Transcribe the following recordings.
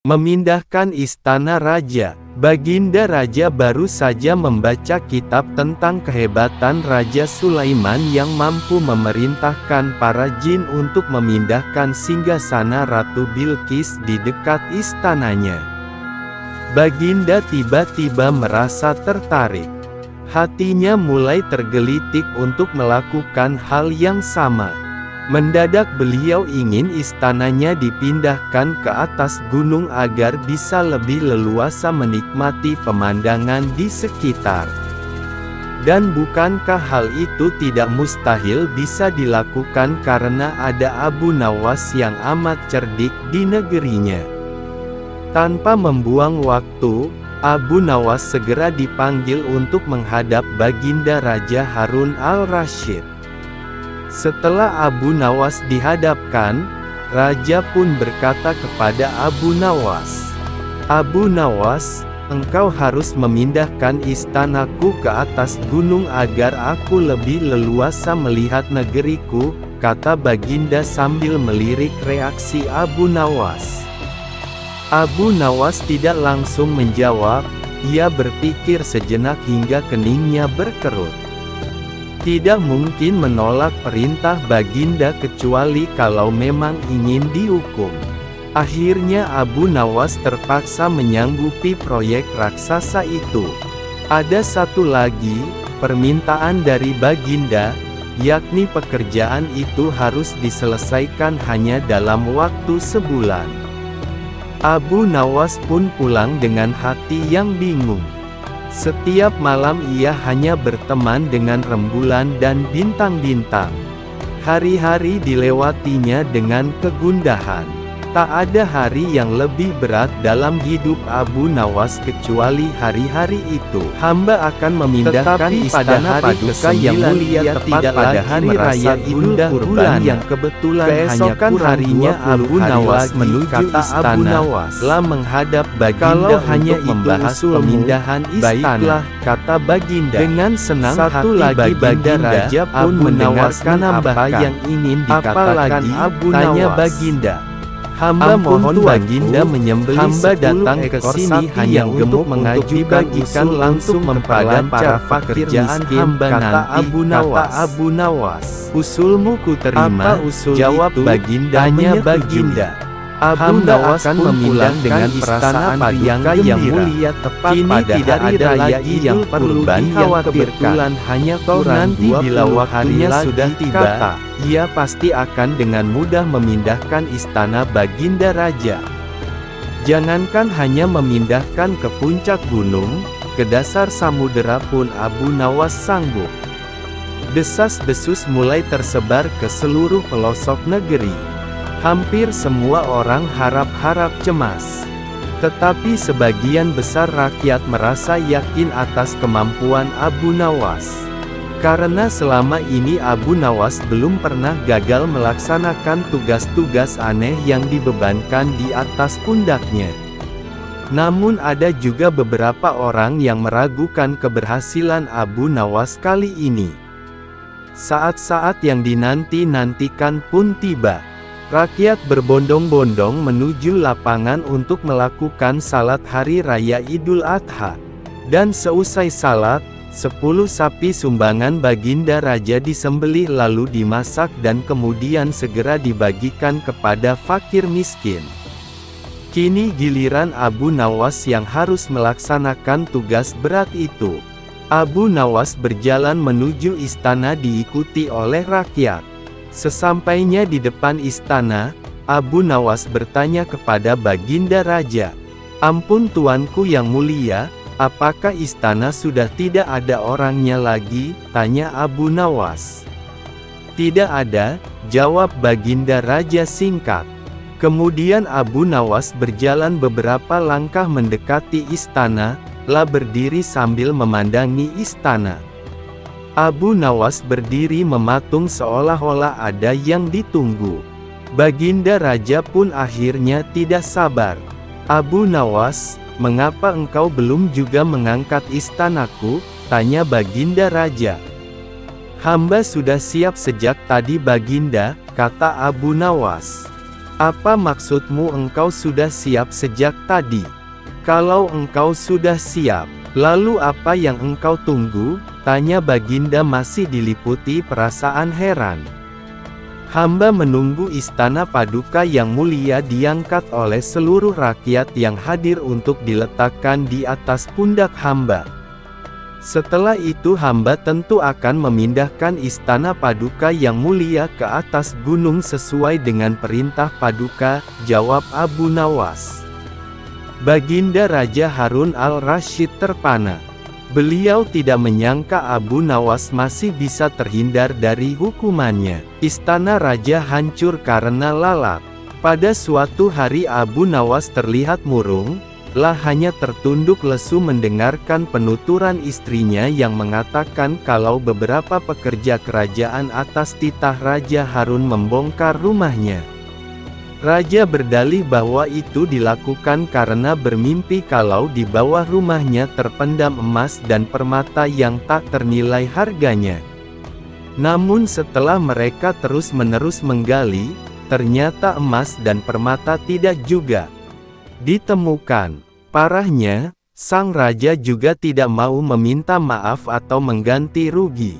Memindahkan istana raja. Baginda Raja baru saja membaca kitab tentang kehebatan Raja Sulaiman yang mampu memerintahkan para jin untuk memindahkan singgasana Ratu Bilqis di dekat istananya. Baginda tiba-tiba merasa tertarik. Hatinya mulai tergelitik untuk melakukan hal yang sama. Mendadak beliau ingin istananya dipindahkan ke atas gunung agar bisa lebih leluasa menikmati pemandangan di sekitar. Dan bukankah hal itu tidak mustahil bisa dilakukan karena ada Abu Nawas yang amat cerdik di negerinya. Tanpa membuang waktu, Abu Nawas segera dipanggil untuk menghadap Baginda Raja Harun al-Rasyid. Setelah Abu Nawas dihadapkan, Raja pun berkata kepada Abu Nawas, "Abu Nawas, engkau harus memindahkan istanaku ke atas gunung agar aku lebih leluasa melihat negeriku," kata Baginda sambil melirik reaksi Abu Nawas. Abu Nawas tidak langsung menjawab, ia berpikir sejenak hingga keningnya berkerut. Tidak mungkin menolak perintah Baginda kecuali kalau memang ingin dihukum. Akhirnya Abu Nawas terpaksa menyanggupi proyek raksasa itu. Ada satu lagi permintaan dari Baginda, yakni pekerjaan itu harus diselesaikan hanya dalam waktu sebulan. Abu Nawas pun pulang dengan hati yang bingung. Setiap malam ia hanya berteman dengan rembulan dan bintang-bintang. Hari-hari dilewatinya dengan kegundahan. Tak ada hari yang lebih berat dalam hidup Abu Nawas kecuali hari-hari itu. Hamba akan memindahkan istana paduka yang mulia tepat pada hari raya Idul Kurban yang kebetulan hanya harinya. Abu Nawas menuju istana, telah menghadap Baginda untuk membahas pemindahan istana. Kata Baginda. Dengan senang hati Baginda Raja pun menawarkan apa yang ingin dikatakan Abu Nawas. Baginda, "Hamba mohon Baginda menyembelih hamba datang ke sini hanya untuk mengajukan usul langsung mempadam para fakir miskin," kata Abu Nawas. "Usulmu ku terima," jawab Baginda. Tanya Baginda. Abu Nawas pun pulang dengan perasaan yang mulia tepat pada hari raya yang perlu dikhawatirkan. Hanya kau nanti bila waktunya sudah tiba, ia pasti akan dengan mudah memindahkan istana Baginda Raja. Jangankan hanya memindahkan ke puncak gunung, ke dasar samudera pun Abu Nawas sanggup. Desas-desus mulai tersebar ke seluruh pelosok negeri. Hampir semua orang harap-harap cemas. Tetapi sebagian besar rakyat merasa yakin atas kemampuan Abu Nawas. Karena selama ini Abu Nawas belum pernah gagal melaksanakan tugas-tugas aneh yang dibebankan di atas pundaknya. Namun ada juga beberapa orang yang meragukan keberhasilan Abu Nawas kali ini. Saat-saat yang dinanti-nantikan pun tiba. Rakyat berbondong-bondong menuju lapangan untuk melakukan salat hari raya Idul Adha. Dan seusai salat, 10 sapi sumbangan Baginda Raja disembelih lalu dimasak dan kemudian segera dibagikan kepada fakir miskin. Kini giliran Abu Nawas yang harus melaksanakan tugas berat itu. Abu Nawas berjalan menuju istana diikuti oleh rakyat. Sesampainya di depan istana, Abu Nawas bertanya kepada Baginda Raja, "Ampun tuanku yang mulia, apakah istana sudah tidak ada orangnya lagi?" tanya Abu Nawas. "Tidak ada," jawab Baginda Raja singkat. Kemudian Abu Nawas berjalan beberapa langkah mendekati istana, lalu berdiri sambil memandangi istana. Abu Nawas berdiri mematung seolah-olah ada yang ditunggu. Baginda Raja pun akhirnya tidak sabar. "Abu Nawas, mengapa engkau belum juga mengangkat istanaku?" tanya Baginda Raja. "Hamba sudah siap sejak tadi Baginda," kata Abu Nawas. Apa maksudmu engkau sudah siap sejak tadi? Kalau engkau sudah siap, lalu apa yang engkau tunggu? Tanya Baginda masih diliputi perasaan heran. Hamba menunggu istana paduka yang mulia diangkat oleh seluruh rakyat yang hadir untuk diletakkan di atas pundak hamba. Setelah itu hamba tentu akan memindahkan istana paduka yang mulia ke atas gunung sesuai dengan perintah paduka, jawab Abu Nawas. Baginda Raja Harun al-Rasyid terpana. Beliau tidak menyangka Abu Nawas masih bisa terhindar dari hukumannya. Istana raja hancur karena lalat. Pada suatu hari Abu Nawas terlihat murung, hanya tertunduk lesu mendengarkan penuturan istrinya yang mengatakan kalau beberapa pekerja kerajaan atas titah Raja Harun membongkar rumahnya. Raja berdalih bahwa itu dilakukan karena bermimpi kalau di bawah rumahnya terpendam emas dan permata yang tak ternilai harganya. Namun setelah mereka terus-menerus menggali, ternyata emas dan permata tidak juga ditemukan. Parahnya, sang raja juga tidak mau meminta maaf atau mengganti rugi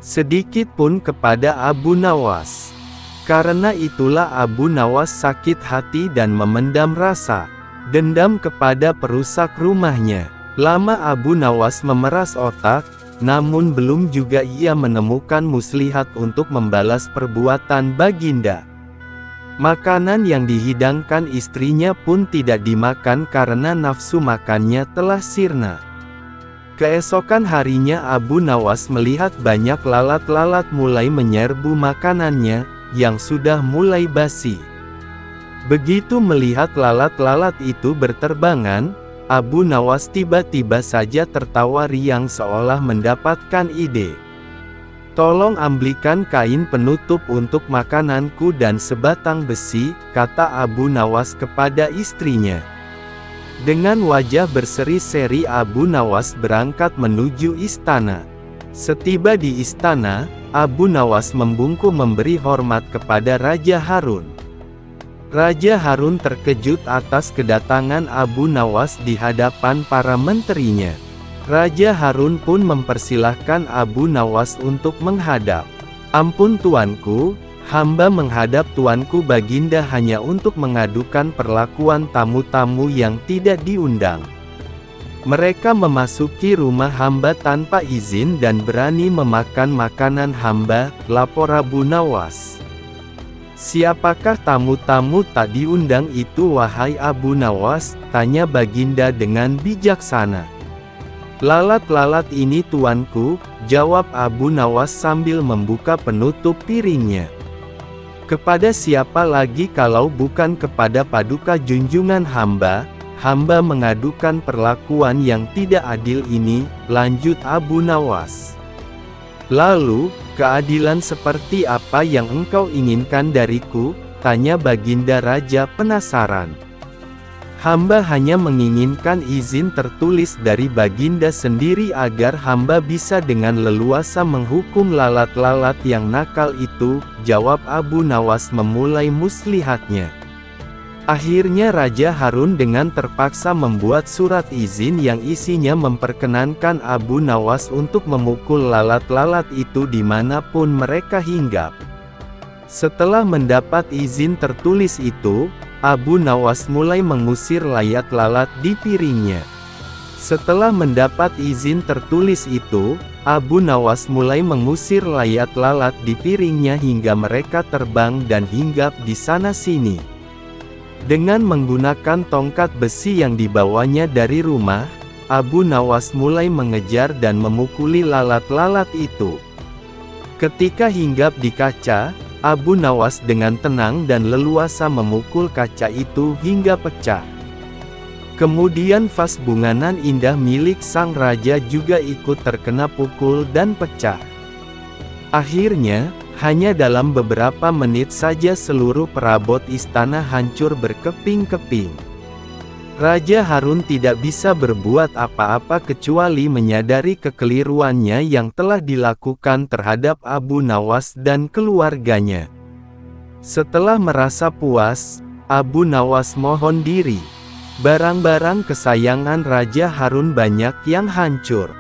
sedikit pun kepada Abu Nawas. Karena itulah Abu Nawas sakit hati dan memendam rasa dendam kepada perusak rumahnya. Lama Abu Nawas memeras otak, namun belum juga ia menemukan muslihat untuk membalas perbuatan Baginda. Makanan yang dihidangkan istrinya pun tidak dimakan karena nafsu makannya telah sirna. Keesokan harinya Abu Nawas melihat banyak lalat-lalat mulai menyerbu makanannya, yang sudah mulai basi. Begitu melihat lalat-lalat itu berterbangan, Abu Nawas tiba-tiba saja tertawa riang seolah mendapatkan ide. "Tolong ambilkan kain penutup untuk makananku dan sebatang besi," kata Abu Nawas kepada istrinya. Dengan wajah berseri-seri Abu Nawas berangkat menuju istana. Setiba di istana, Abu Nawas membungkuk memberi hormat kepada Raja Harun. Raja Harun terkejut atas kedatangan Abu Nawas di hadapan para menterinya. Raja Harun pun mempersilahkan Abu Nawas untuk menghadap. "Ampun tuanku, hamba menghadap tuanku Baginda hanya untuk mengadukan perlakuan tamu-tamu yang tidak diundang. Mereka memasuki rumah hamba tanpa izin dan berani memakan makanan hamba," lapor Abu Nawas. "Siapakah tamu-tamu tak diundang itu wahai Abu Nawas?" tanya Baginda dengan bijaksana. "Lalat-lalat ini tuanku," jawab Abu Nawas sambil membuka penutup piringnya. "Kepada siapa lagi kalau bukan kepada paduka junjungan hamba? Hamba mengadukan perlakuan yang tidak adil ini," lanjut Abu Nawas. "Lalu, keadilan seperti apa yang engkau inginkan dariku?" tanya Baginda Raja penasaran. "Hamba hanya menginginkan izin tertulis dari Baginda sendiri agar hamba bisa dengan leluasa menghukum lalat-lalat yang nakal itu," jawab Abu Nawas memulai muslihatnya. Akhirnya Raja Harun dengan terpaksa membuat surat izin yang isinya memperkenankan Abu Nawas untuk memukul lalat-lalat itu dimanapun mereka hinggap. Setelah mendapat izin tertulis itu, Abu Nawas mulai mengusir lalat-lalat di piringnya. Setelah mendapat izin tertulis itu, Abu Nawas mulai mengusir lalat-lalat di piringnya hingga mereka terbang dan hinggap di sana-sini. Dengan menggunakan tongkat besi yang dibawanya dari rumah, Abu Nawas mulai mengejar dan memukuli lalat-lalat itu. Ketika hinggap di kaca, Abu Nawas dengan tenang dan leluasa memukul kaca itu hingga pecah. Kemudian vas bunganan indah milik sang raja juga ikut terkena pukul dan pecah. Akhirnya, hanya dalam beberapa menit saja seluruh perabot istana hancur berkeping-keping. Raja Harun tidak bisa berbuat apa-apa kecuali menyadari kekeliruannya yang telah dilakukan terhadap Abu Nawas dan keluarganya. Setelah merasa puas, Abu Nawas mohon diri. Barang-barang kesayangan Raja Harun banyak yang hancur.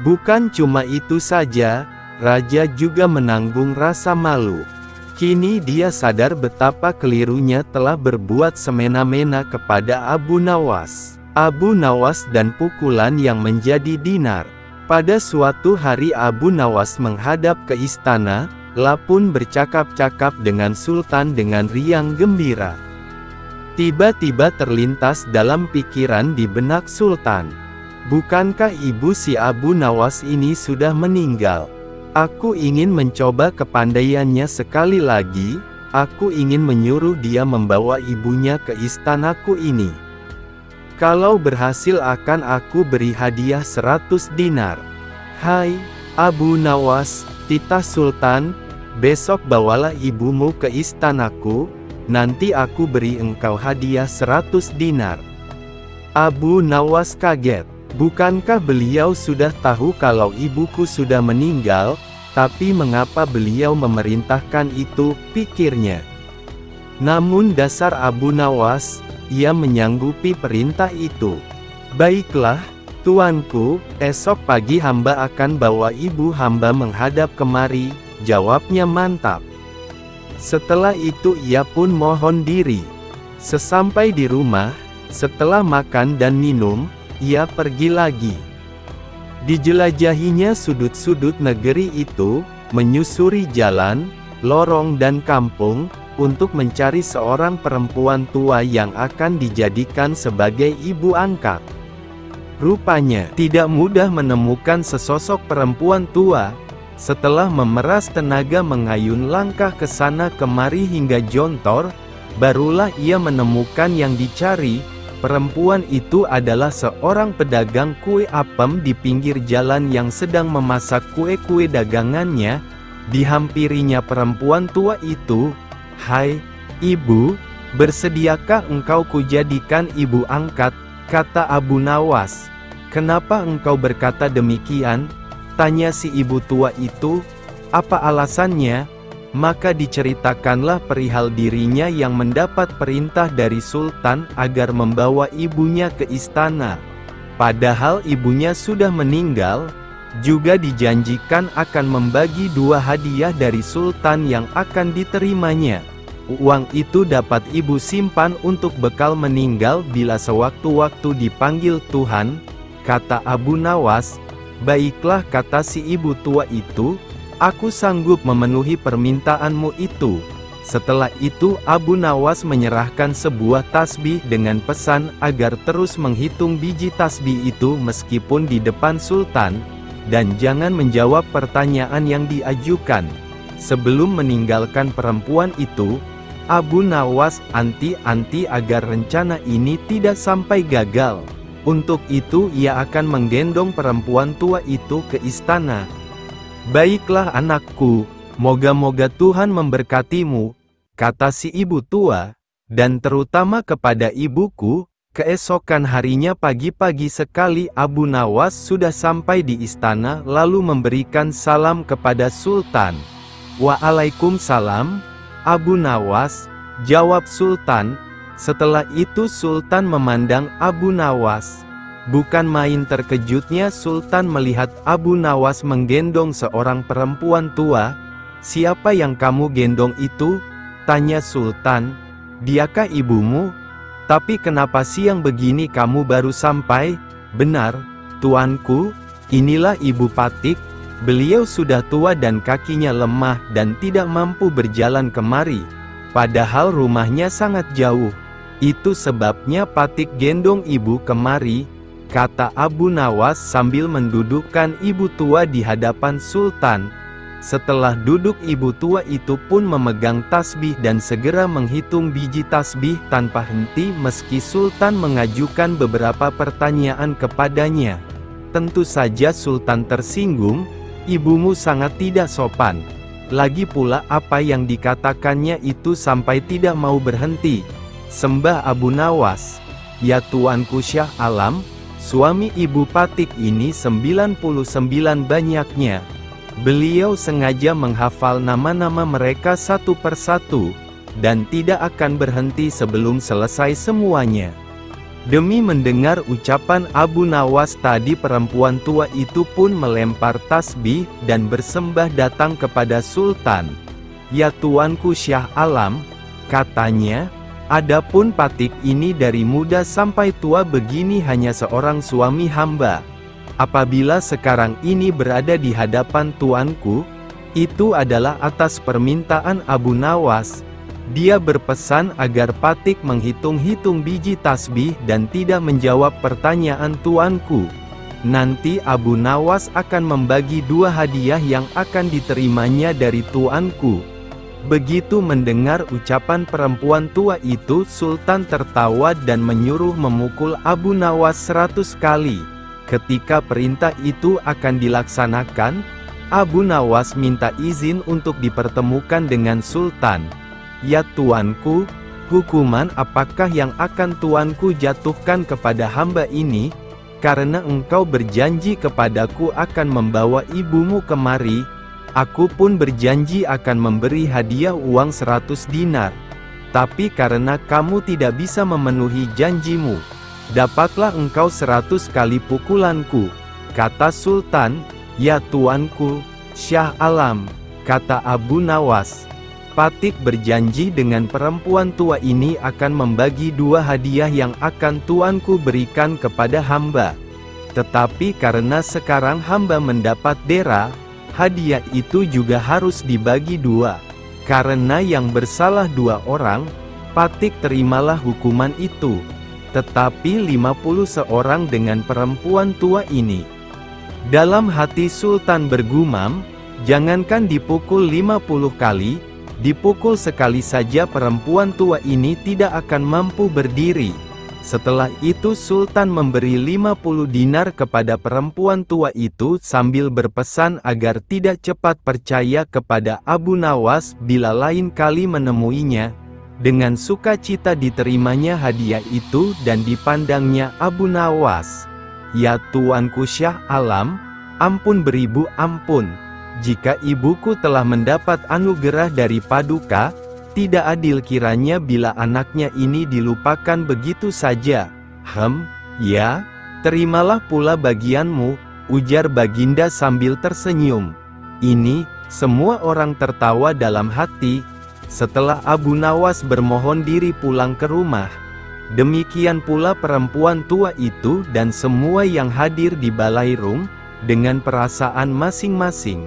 Bukan cuma itu saja, Raja juga menanggung rasa malu. Kini dia sadar betapa kelirunya telah berbuat semena-mena kepada Abu Nawas. Abu Nawas dan pukulan yang menjadi dinar. Pada suatu hari Abu Nawas menghadap ke istana, pun bercakap-cakap dengan Sultan dengan riang gembira. Tiba-tiba terlintas dalam pikiran di benak Sultan. Bukankah ibu si Abu Nawas ini sudah meninggal? Aku ingin mencoba kepandaiannya sekali lagi, aku ingin menyuruh dia membawa ibunya ke istanaku ini. Kalau berhasil akan aku beri hadiah 100 dinar. Hai, Abu Nawas, titah Sultan, besok bawalah ibumu ke istanaku, nanti aku beri engkau hadiah 100 dinar. Abu Nawas kaget. Bukankah beliau sudah tahu kalau ibuku sudah meninggal, tapi mengapa beliau memerintahkan itu, pikirnya. Namun dasar Abu Nawas, ia menyanggupi perintah itu. Baiklah, tuanku, esok pagi hamba akan bawa ibu hamba menghadap kemari, jawabnya mantap. Setelah itu ia pun mohon diri. Sesampai di rumah, setelah makan dan minum, ia pergi lagi. Dijelajahinya sudut-sudut negeri itu, menyusuri jalan, lorong dan kampung, untuk mencari seorang perempuan tua yang akan dijadikan sebagai ibu angkat. Rupanya, tidak mudah menemukan sesosok perempuan tua. Setelah memeras tenaga mengayun langkah ke sana kemari hingga jontor, barulah ia menemukan yang dicari. Perempuan itu adalah seorang pedagang kue apem di pinggir jalan yang sedang memasak kue-kue dagangannya. Dihampirinya perempuan tua itu. Hai, ibu, bersediakah engkau kujadikan ibu angkat, kata Abu Nawas. Kenapa engkau berkata demikian? Tanya si ibu tua itu. Apa alasannya? Maka diceritakanlah perihal dirinya yang mendapat perintah dari Sultan agar membawa ibunya ke istana. Padahal ibunya sudah meninggal, juga dijanjikan akan membagi 2 hadiah dari Sultan yang akan diterimanya. Uang itu dapat ibu simpan untuk bekal meninggal bila sewaktu-waktu dipanggil Tuhan, kata Abu Nawas. Baiklah, kata si ibu tua itu, aku sanggup memenuhi permintaanmu itu. Setelah itu Abu Nawas menyerahkan sebuah tasbih dengan pesan agar terus menghitung biji tasbih itu meskipun di depan Sultan, dan jangan menjawab pertanyaan yang diajukan. Sebelum meninggalkan perempuan itu, Abu Nawas anti-anti agar rencana ini tidak sampai gagal. Untuk itu ia akan menggendong perempuan tua itu ke istana. Baiklah anakku, moga-moga Tuhan memberkatimu, kata si ibu tua, dan terutama kepada ibuku. Keesokan harinya pagi-pagi sekali Abu Nawas sudah sampai di istana lalu memberikan salam kepada Sultan. Waalaikumsalam, Abu Nawas, jawab Sultan. Setelah itu Sultan memandang Abu Nawas. Bukan main terkejutnya Sultan melihat Abu Nawas menggendong seorang perempuan tua. Siapa yang kamu gendong itu? Tanya Sultan. Diakah ibumu? Tapi kenapa siang begini kamu baru sampai? Benar, tuanku, inilah ibu Patik. Beliau sudah tua dan kakinya lemah dan tidak mampu berjalan kemari. Padahal rumahnya sangat jauh. Itu sebabnya Patik gendong ibu kemari, kata Abu Nawas sambil mendudukkan ibu tua di hadapan Sultan. Setelah duduk ibu tua itu pun memegang tasbih dan segera menghitung biji tasbih tanpa henti meski Sultan mengajukan beberapa pertanyaan kepadanya. Tentu saja Sultan tersinggung, ibumu sangat tidak sopan. Lagi pula apa yang dikatakannya itu sampai tidak mau berhenti. Sembah Abu Nawas, ya tuanku Syah Alam, suami ibu Patik ini 99 banyaknya. Beliau sengaja menghafal nama-nama mereka satu persatu. dan tidak akan berhenti sebelum selesai semuanya." Demi mendengar ucapan Abu Nawas tadi, perempuan tua itu pun melempar tasbih dan bersembah datang kepada Sultan. "Ya tuanku Syah Alam," katanya, "adapun Patik ini dari muda sampai tua begini hanya seorang suami hamba. Apabila sekarang ini berada di hadapan tuanku, itu adalah atas permintaan Abu Nawas. Dia berpesan agar Patik menghitung-hitung biji tasbih dan tidak menjawab pertanyaan tuanku. Nanti Abu Nawas akan membagi 2 hadiah yang akan diterimanya dari tuanku." Begitu mendengar ucapan perempuan tua itu, Sultan tertawa dan menyuruh memukul Abu Nawas 100 kali. Ketika perintah itu akan dilaksanakan, Abu Nawas minta izin untuk dipertemukan dengan Sultan. "Ya tuanku, hukuman apakah yang akan tuanku jatuhkan kepada hamba ini? Karena engkau berjanji kepadaku akan membawa ibumu kemari, aku pun berjanji akan memberi hadiah uang 100 dinar. Tapi karena kamu tidak bisa memenuhi janjimu, dapatlah engkau 100 kali pukulanku," kata Sultan. "Ya tuanku, Syah Alam," kata Abu Nawas, "Patik berjanji dengan perempuan tua ini akan membagi 2 hadiah yang akan tuanku berikan kepada hamba. Tetapi karena sekarang hamba mendapat dera, hadiah itu juga harus dibagi 2. Karena yang bersalah 2 orang, Patik terimalah hukuman itu. Tetapi 50 seorang dengan perempuan tua ini." Dalam hati Sultan bergumam, jangankan dipukul 50 kali, dipukul sekali saja perempuan tua ini tidak akan mampu berdiri. Setelah itu Sultan memberi 50 dinar kepada perempuan tua itu sambil berpesan agar tidak cepat percaya kepada Abu Nawas bila lain kali menemuinya. Dengan sukacita diterimanya hadiah itu dan dipandangnya Abu Nawas. "Ya tuanku Syah Alam, ampun beribu ampun. Jika ibuku telah mendapat anugerah dari Paduka, tidak adil kiranya bila anaknya ini dilupakan begitu saja." Ya, terimalah pula bagianmu," ujar Baginda sambil tersenyum. Ini, semua orang tertawa dalam hati. Setelah Abu Nawas bermohon diri pulang ke rumah, demikian pula perempuan tua itu dan semua yang hadir di Balairung, dengan perasaan masing-masing.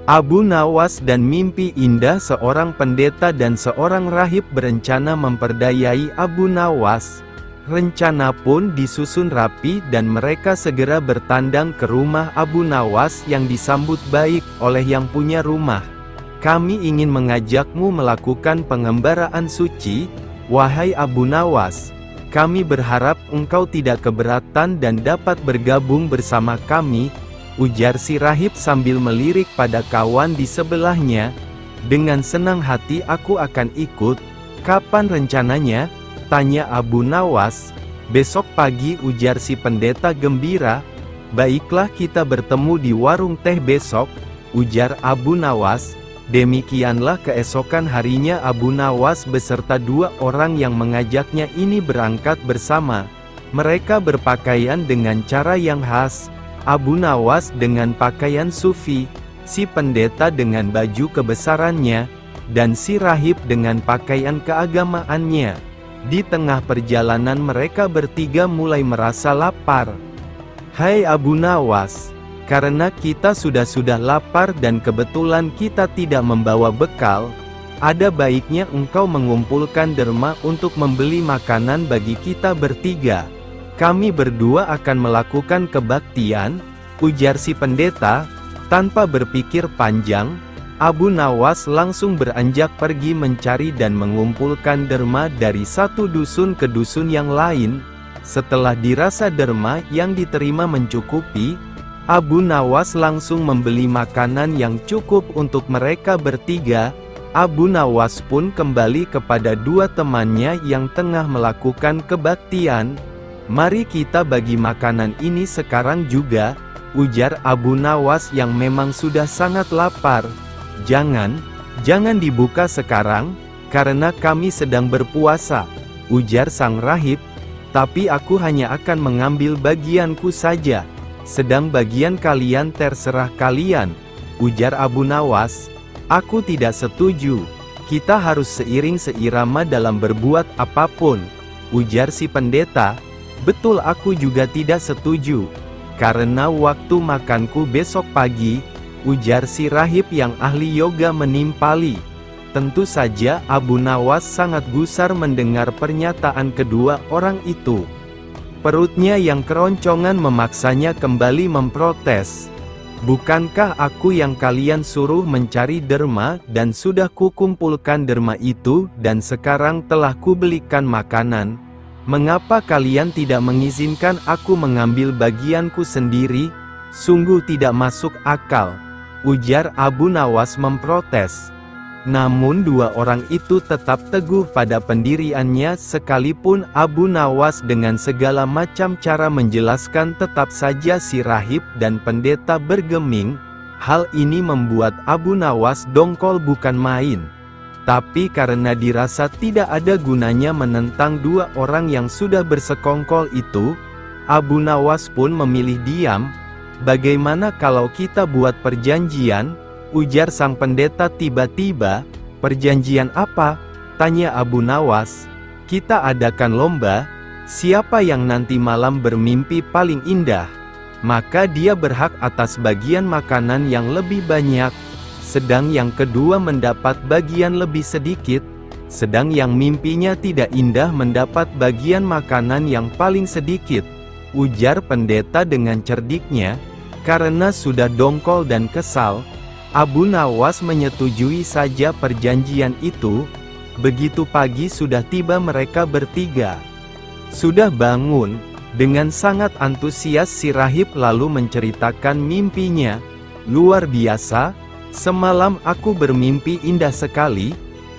Abu Nawas dan mimpi indah seorang pendeta dan seorang rahib berencana memperdayai Abu Nawas. Rencana pun disusun rapi dan mereka segera bertandang ke rumah Abu Nawas yang disambut baik oleh yang punya rumah. "Kami ingin mengajakmu melakukan pengembaraan suci, wahai Abu Nawas. Kami berharap engkau tidak keberatan dan dapat bergabung bersama kami," ujar si rahib sambil melirik pada kawan di sebelahnya. "Dengan senang hati aku akan ikut. Kapan rencananya?" tanya Abu Nawas. "Besok pagi," ujar si pendeta gembira. "Baiklah, kita bertemu di warung teh besok," ujar Abu Nawas. Demikianlah keesokan harinya Abu Nawas beserta 2 orang yang mengajaknya ini berangkat bersama. Mereka berpakaian dengan cara yang khas. Abu Nawas dengan pakaian sufi, si pendeta dengan baju kebesarannya, dan si rahib dengan pakaian keagamaannya. Di tengah perjalanan mereka bertiga mulai merasa lapar. "Hai Abu Nawas, karena kita sudah lapar dan kebetulan kita tidak membawa bekal, ada baiknya engkau mengumpulkan derma untuk membeli makanan bagi kita bertiga. Kami berdua akan melakukan kebaktian," ujar si pendeta. Tanpa berpikir panjang, Abu Nawas langsung beranjak pergi mencari dan mengumpulkan derma dari satu dusun ke dusun yang lain. Setelah dirasa derma yang diterima mencukupi, Abu Nawas langsung membeli makanan yang cukup untuk mereka bertiga. Abu Nawas pun kembali kepada 2 temannya yang tengah melakukan kebaktian. "Mari kita bagi makanan ini sekarang juga," ujar Abu Nawas yang memang sudah sangat lapar. Jangan dibuka sekarang," Karena kami sedang berpuasa, ujar sang rahib, tapi aku hanya akan mengambil bagianku saja, sedang bagian kalian terserah kalian, ujar Abu Nawas. Aku tidak setuju, kita harus seiring seirama dalam berbuat apapun, ujar si pendeta. Betul, aku juga tidak setuju, karena waktu makanku besok pagi, ujar si rahib yang ahli yoga menimpali. Tentu saja Abu Nawas sangat gusar mendengar pernyataan kedua orang itu. Perutnya yang keroncongan memaksanya kembali memprotes. Bukankah aku yang kalian suruh mencari derma dan sudah kukumpulkan derma itu dan sekarang telah kubelikan makanan? Mengapa kalian tidak mengizinkan aku mengambil bagianku sendiri? Sungguh tidak masuk akal, ujar Abu Nawas memprotes. Namun dua orang itu tetap teguh pada pendiriannya sekalipun Abu Nawas dengan segala macam cara menjelaskan tetap saja si rahib dan pendeta bergeming. Hal ini membuat Abu Nawas dongkol bukan main. Tapi karena dirasa tidak ada gunanya menentang dua orang yang sudah bersekongkol itu, Abu Nawas pun memilih diam. Bagaimana kalau kita buat perjanjian? Ujar sang pendeta tiba-tiba. Perjanjian apa? Tanya Abu Nawas. Kita adakan lomba, siapa yang nanti malam bermimpi paling indah, maka dia berhak atas bagian makanan yang lebih banyak, sedang yang kedua mendapat bagian lebih sedikit, sedang yang mimpinya tidak indah mendapat bagian makanan yang paling sedikit, ujar pendeta dengan cerdiknya. Karena sudah dongkol dan kesal, Abu Nawas menyetujui saja perjanjian itu. Begitu pagi sudah tiba mereka bertiga. Sudah bangun, dengan sangat antusias si rahib lalu menceritakan mimpinya. Luar biasa, semalam aku bermimpi indah sekali.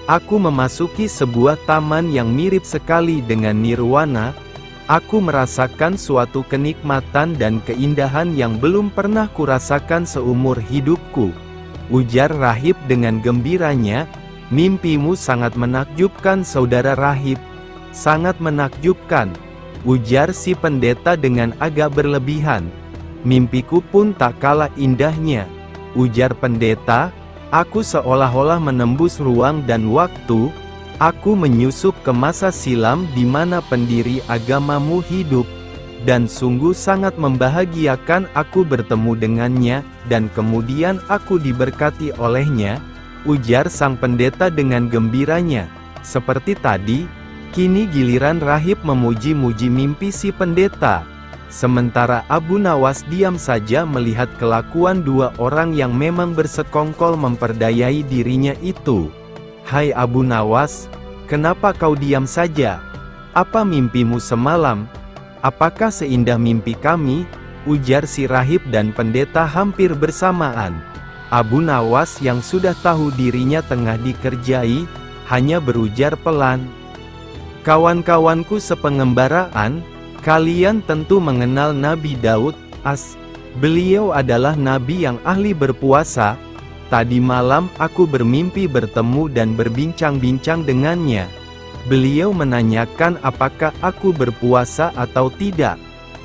Aku memasuki sebuah taman yang mirip sekali dengan nirwana. Aku merasakan suatu kenikmatan dan keindahan yang belum pernah kurasakan seumur hidupku, ujar rahib dengan gembiranya. Mimpimu sangat menakjubkan saudara rahib. Sangat menakjubkan, ujar si pendeta dengan agak berlebihan. Mimpiku pun tak kalah indahnya, ujar pendeta. Aku seolah-olah menembus ruang dan waktu. Aku menyusup ke masa silam di mana pendiri agamamu hidup, dan sungguh sangat membahagiakan aku bertemu dengannya, dan kemudian aku diberkati olehnya, ujar sang pendeta dengan gembiranya. Seperti tadi, kini giliran rahib memuji-muji mimpi si pendeta. Sementara Abu Nawas diam saja melihat kelakuan dua orang yang memang bersekongkol memperdayai dirinya itu. Hai Abu Nawas, kenapa kau diam saja? Apa mimpimu semalam? Apakah seindah mimpi kami? Ujar si rahib dan pendeta hampir bersamaan. Abu Nawas yang sudah tahu dirinya tengah dikerjai, hanya berujar pelan. Kawan-kawanku sepengembaraan, kalian tentu mengenal Nabi Daud, Beliau adalah nabi yang ahli berpuasa. Tadi malam aku bermimpi bertemu dan berbincang-bincang dengannya. Beliau menanyakan apakah aku berpuasa atau tidak.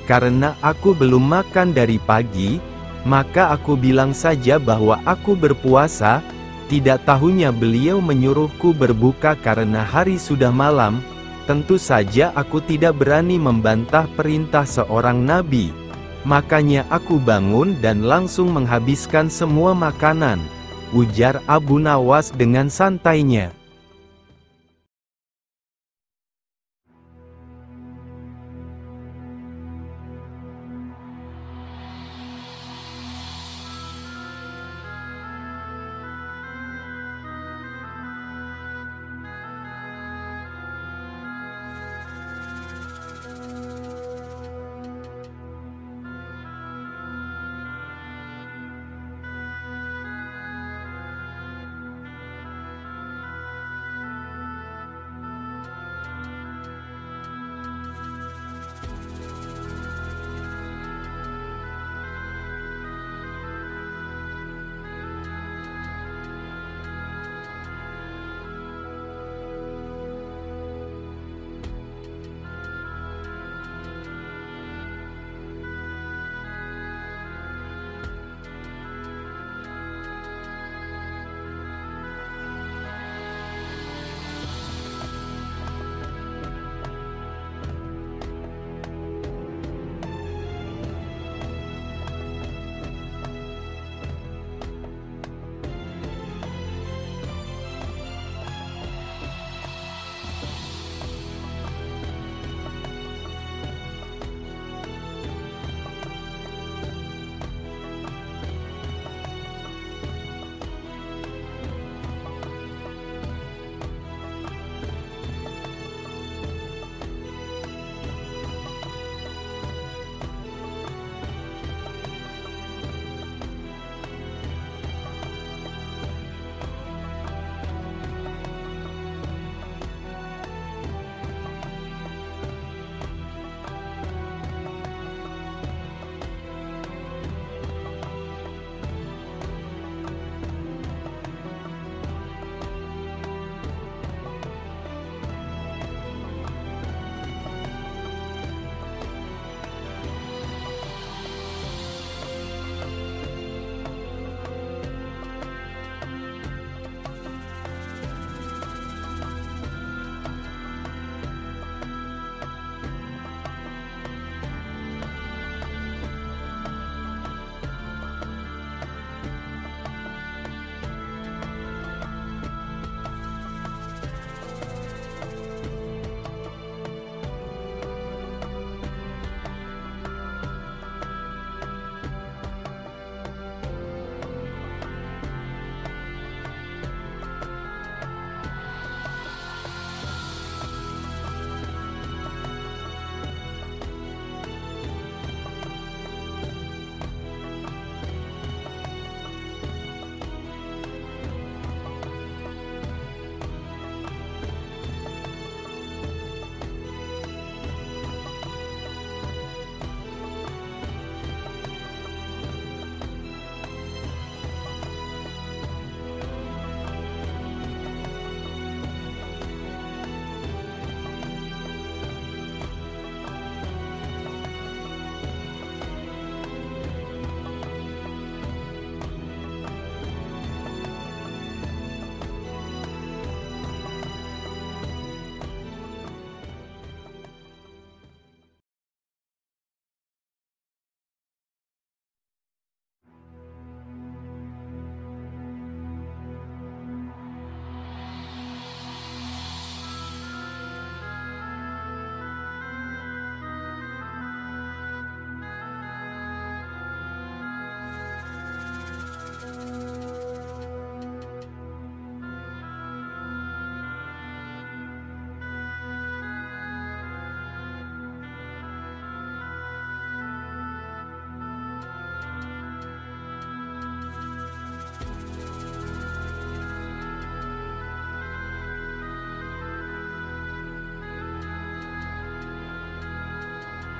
Karena aku belum makan dari pagi, maka aku bilang saja bahwa aku berpuasa. Tidak tahunya beliau menyuruhku berbuka karena hari sudah malam. Tentu saja aku tidak berani membantah perintah seorang nabi. Makanya aku bangun dan langsung menghabiskan semua makanan, ujar Abu Nawas dengan santainya.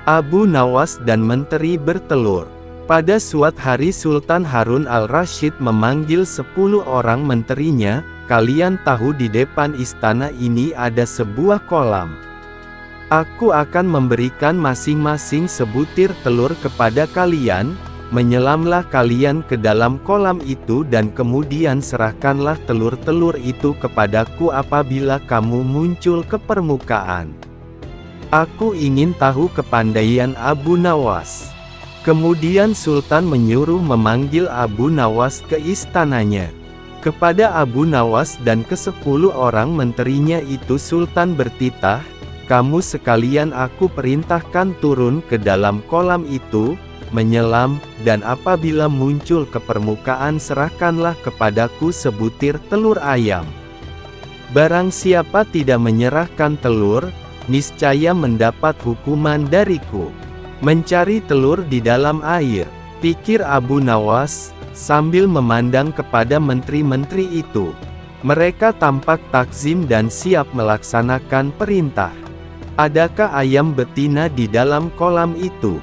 Abu Nawas dan menteri bertelur. Pada suatu hari Sultan Harun al-Rasyid memanggil 10 orang menterinya, "Kalian tahu di depan istana ini ada sebuah kolam. Aku akan memberikan masing-masing sebutir telur kepada kalian, menyelamlah kalian ke dalam kolam itu dan kemudian serahkanlah telur-telur itu kepadaku apabila kamu muncul ke permukaan. Aku ingin tahu kepandaian Abu Nawas." Kemudian Sultan menyuruh memanggil Abu Nawas ke istananya. Kepada Abu Nawas dan ke-10 orang menterinya itu Sultan bertitah, "Kamu sekalian aku perintahkan turun ke dalam kolam itu, menyelam, dan apabila muncul ke permukaan serahkanlah kepadaku sebutir telur ayam. Barang siapa tidak menyerahkan telur, niscaya mendapat hukuman dariku." "Mencari telur di dalam air," pikir Abu Nawas, sambil memandang kepada menteri-menteri itu. Mereka tampak takzim dan siap melaksanakan perintah. "Adakah ayam betina di dalam kolam itu?"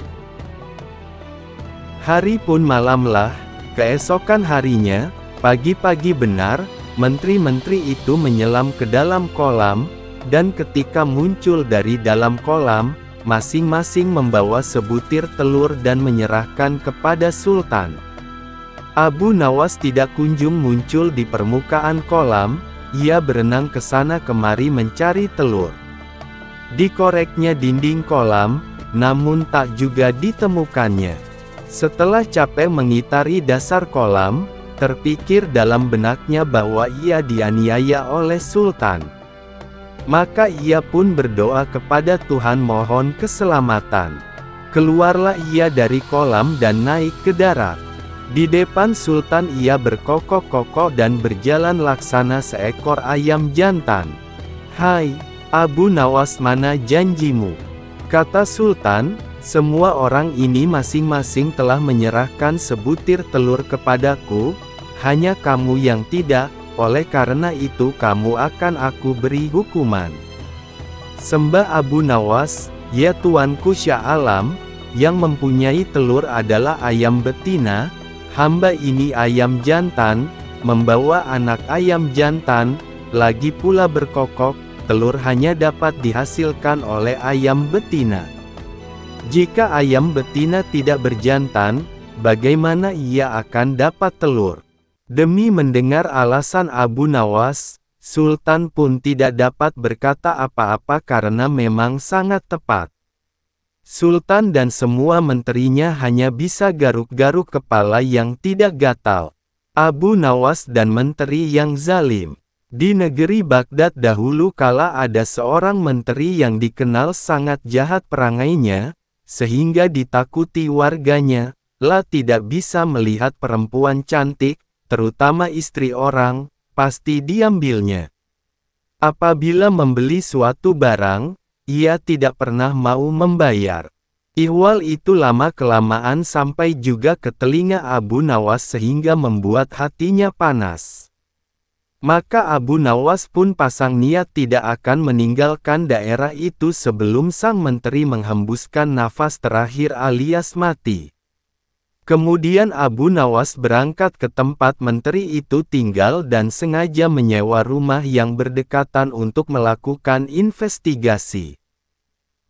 Hari pun malamlah, keesokan harinya, pagi-pagi benar, menteri-menteri itu menyelam ke dalam kolam, dan ketika muncul dari dalam kolam, masing-masing membawa sebutir telur dan menyerahkan kepada Sultan. Abu Nawas tidak kunjung muncul di permukaan kolam, ia berenang ke sana kemari mencari telur. Dikoreknya dinding kolam, namun tak juga ditemukannya. Setelah capek mengitari dasar kolam, terpikir dalam benaknya bahwa ia dianiaya oleh Sultan. Maka ia pun berdoa kepada Tuhan mohon keselamatan. Keluarlah ia dari kolam dan naik ke darat. Di depan Sultan ia berkokok-kokok dan berjalan laksana seekor ayam jantan. "Hai, Abu Nawas, mana janjimu?" kata Sultan. "Semua orang ini masing-masing telah menyerahkan sebutir telur kepadaku, hanya kamu yang tidak. Oleh karena itu kamu akan aku beri hukuman." "Sembah Abu Nawas, ya Tuanku Syah Alam, yang mempunyai telur adalah ayam betina, hamba ini ayam jantan, membawa anak ayam jantan, lagi pula berkokok, telur hanya dapat dihasilkan oleh ayam betina. Jika ayam betina tidak berjantan, bagaimana ia akan dapat telur?" Demi mendengar alasan Abu Nawas, Sultan pun tidak dapat berkata apa-apa karena memang sangat tepat. Sultan dan semua menterinya hanya bisa garuk-garuk kepala yang tidak gatal. Abu Nawas dan menteri yang zalim. Di negeri Baghdad dahulu kala ada seorang menteri yang dikenal sangat jahat perangainya, sehingga ditakuti warganya, lah tidak bisa melihat perempuan cantik, terutama istri orang, pasti diambilnya. Apabila membeli suatu barang, ia tidak pernah mau membayar. Ihwal itu lama-kelamaan sampai juga ke telinga Abu Nawas sehingga membuat hatinya panas. Maka Abu Nawas pun pasang niat tidak akan meninggalkan daerah itu sebelum sang menteri menghembuskan nafas terakhir alias mati. Kemudian Abu Nawas berangkat ke tempat menteri itu tinggal dan sengaja menyewa rumah yang berdekatan untuk melakukan investigasi.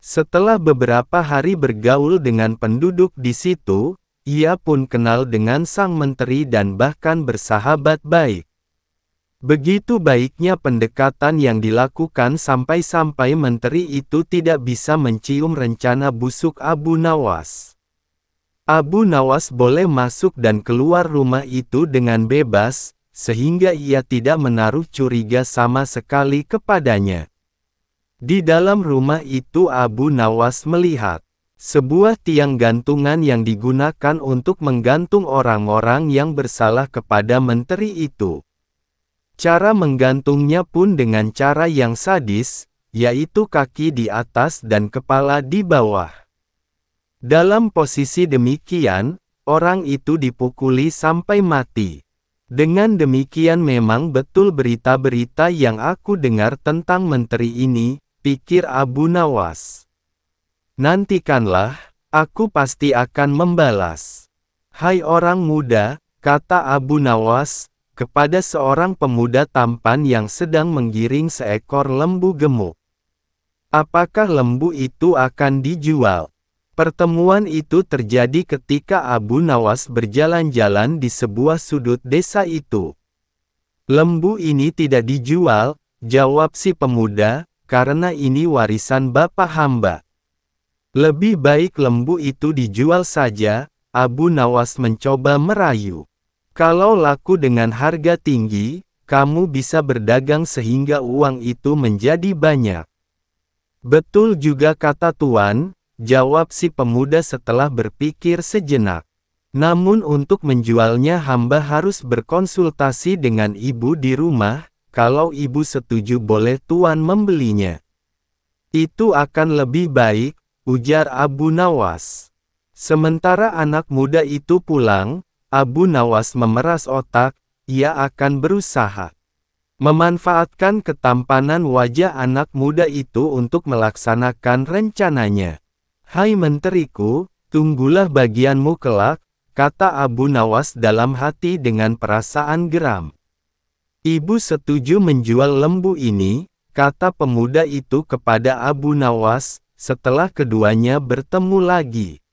Setelah beberapa hari bergaul dengan penduduk di situ, ia pun kenal dengan sang menteri dan bahkan bersahabat baik. Begitu baiknya pendekatan yang dilakukan sampai-sampai menteri itu tidak bisa mencium rencana busuk Abu Nawas. Abu Nawas boleh masuk dan keluar rumah itu dengan bebas, sehingga ia tidak menaruh curiga sama sekali kepadanya. Di dalam rumah itu Abu Nawas melihat sebuah tiang gantungan yang digunakan untuk menggantung orang-orang yang bersalah kepada menteri itu. Cara menggantungnya pun dengan cara yang sadis, yaitu kaki di atas dan kepala di bawah. Dalam posisi demikian, orang itu dipukuli sampai mati. Dengan demikian memang betul berita-berita yang aku dengar tentang menteri ini, pikir Abu Nawas. Nantikanlah, aku pasti akan membalas. Hai orang muda, kata Abu Nawas, kepada seorang pemuda tampan yang sedang menggiring seekor lembu gemuk. Apakah lembu itu akan dijual? Pertemuan itu terjadi ketika Abu Nawas berjalan-jalan di sebuah sudut desa itu. Lembu ini tidak dijual, jawab si pemuda, karena ini warisan bapak hamba. Lebih baik lembu itu dijual saja, Abu Nawas mencoba merayu. Kalau laku dengan harga tinggi, kamu bisa berdagang sehingga uang itu menjadi banyak. Betul juga kata tuan, jawab si pemuda setelah berpikir sejenak. Namun untuk menjualnya hamba harus berkonsultasi dengan ibu di rumah, kalau ibu setuju boleh tuan membelinya. Itu akan lebih baik, ujar Abu Nawas. Sementara anak muda itu pulang, Abu Nawas memeras otak, ia akan berusaha memanfaatkan ketampanan wajah anak muda itu untuk melaksanakan rencananya. Hai menteriku, tunggulah bagianmu kelak, kata Abu Nawas dalam hati dengan perasaan geram. Ibu setuju menjual lembu ini, kata pemuda itu kepada Abu Nawas, setelah keduanya bertemu lagi.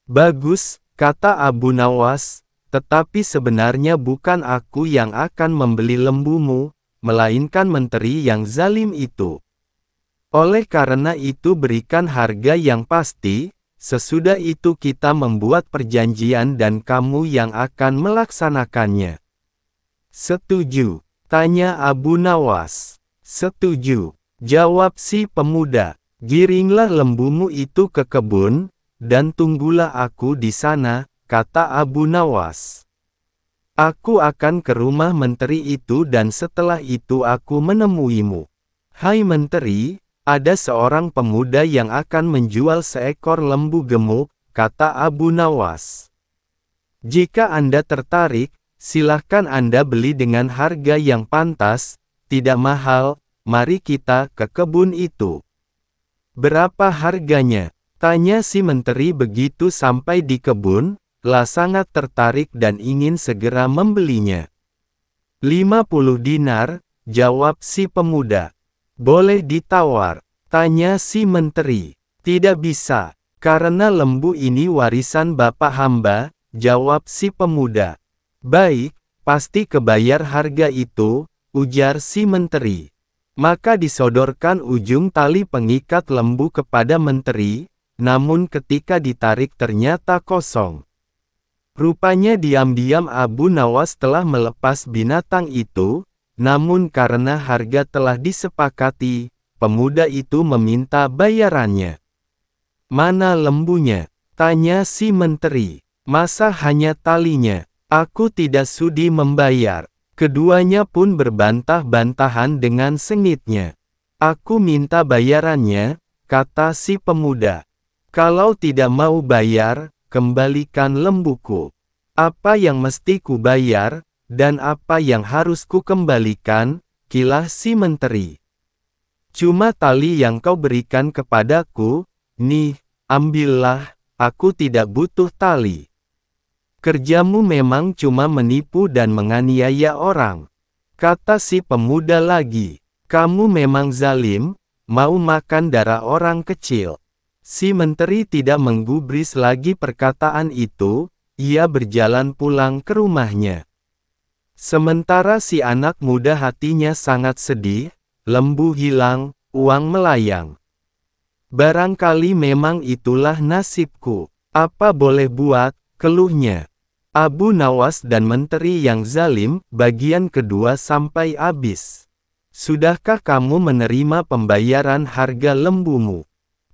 Bagus, kata Abu Nawas, tetapi sebenarnya bukan aku yang akan membeli lembumu, melainkan menteri yang zalim itu. Oleh karena itu berikan harga yang pasti, sesudah itu kita membuat perjanjian dan kamu yang akan melaksanakannya. Setuju, tanya Abu Nawas. Setuju, jawab si pemuda. Giringlah lembumu itu ke kebun, dan tunggulah aku di sana, kata Abu Nawas. Aku akan ke rumah menteri itu dan setelah itu aku menemuimu. Hai menteri, ada seorang pemuda yang akan menjual seekor lembu gemuk, kata Abu Nawas. Jika Anda tertarik, silahkan Anda beli dengan harga yang pantas, tidak mahal, mari kita ke kebun itu. Berapa harganya? Tanya si menteri begitu sampai di kebun, sangat tertarik dan ingin segera membelinya. 50 dinar, jawab si pemuda. Boleh ditawar? Tanya si menteri. Tidak bisa, karena lembu ini warisan bapak hamba, jawab si pemuda. Baik, pasti kebayar harga itu, ujar si menteri. Maka disodorkan ujung tali pengikat lembu kepada menteri, namun ketika ditarik ternyata kosong. Rupanya diam-diam Abu Nawas telah melepas binatang itu, namun karena harga telah disepakati, pemuda itu meminta bayarannya. Mana lembunya? Tanya si menteri. Masa hanya talinya? Aku tidak sudi membayar. Keduanya pun berbantah-bantahan dengan sengitnya. Aku minta bayarannya, kata si pemuda. Kalau tidak mau bayar, kembalikan lembuku. Apa yang mesti ku bayar, dan apa yang harus ku kembalikan, kilah si menteri. Cuma tali yang kau berikan kepadaku, nih, ambillah, aku tidak butuh tali. Kerjamu memang cuma menipu dan menganiaya orang. Kata si pemuda lagi, kamu memang zalim, mau makan darah orang kecil. Si menteri tidak menggubris lagi perkataan itu, ia berjalan pulang ke rumahnya. Sementara si anak muda hatinya sangat sedih, lembu hilang, uang melayang. Barangkali memang itulah nasibku, apa boleh buat, keluhnya. Abu Nawas dan menteri yang zalim, bagian kedua sampai habis. Sudahkah kamu menerima pembayaran harga lembumu?